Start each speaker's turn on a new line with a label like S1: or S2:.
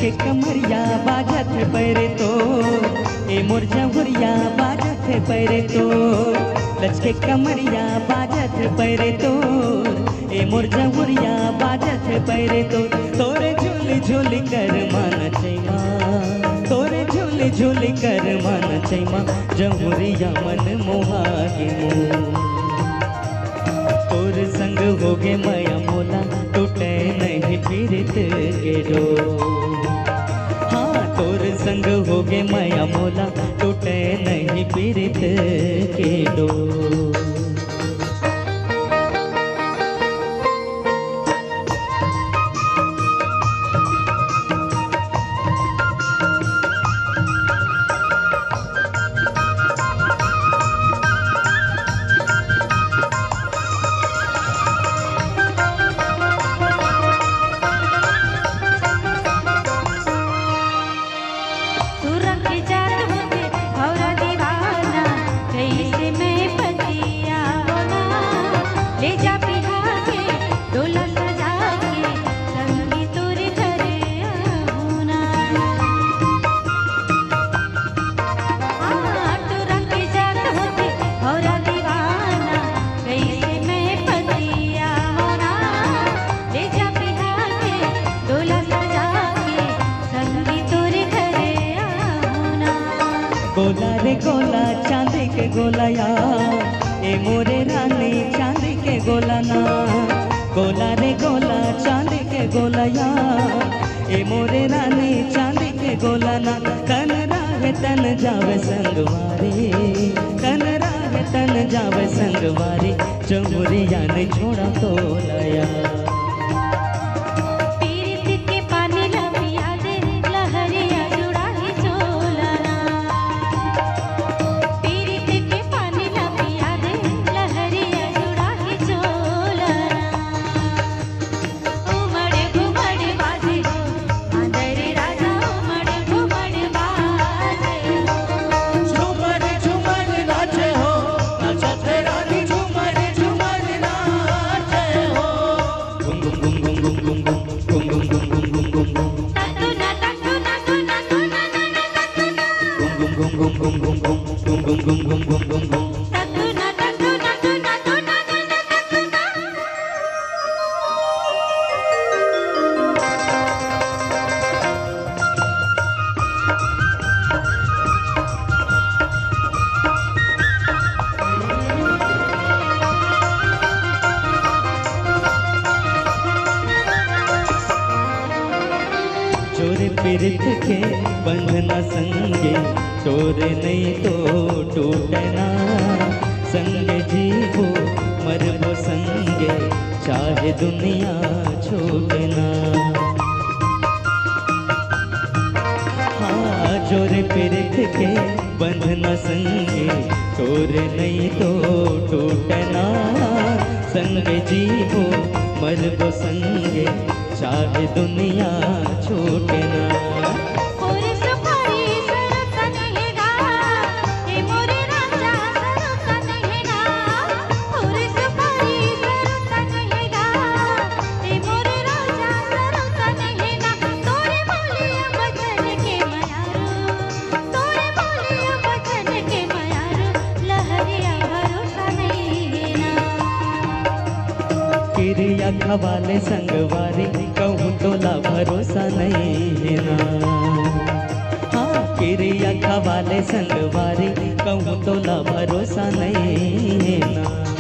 S1: के कमरिया बाजत पैरे तो ए मोर जमुरिया बाजत पैरे तो लचके कमरिया बाजत पैरे तो ए मोर जमुरिया बाजत पैरे तो तोरे झूली झूली कर मन छैमा तोरे झूली झूली कर मन छैमा जमुरिया मन मोहागे तोर संग होगे माया मोला टूटे नहीं पीरित के डोर तोर संग होगे माया मोला टूटे नहीं पीरित के डोर। गोला रे गोला चांदी के गोला यार ए मोरे रानी चांदी के गोला ना गोला रे गोला चांदी के गोला यार ए मोरे रानी चांदी के गोला ना तन राहे तन जावे संगवारी तन राहे तन जावे संगवारी जमुरिया ने छोड़ा तो लया चोर पीरित के बंधना संगे चोर नहीं तो टूटना संगे जीवो मरबो संगे चाहे दुनिया छोड़ना हाँ चोर पीरित के बंधना संगे चोर नहीं तो टूटना संगे जीवो मरबो संगे चाहे दुनिया छूटे ना। किरिया खवाले संगवारी कहूँ तोला भरोसा नहीं है ना। हाँ किरिया खवाले संगवारी कहूँ तोला भरोसा नहीं है ना।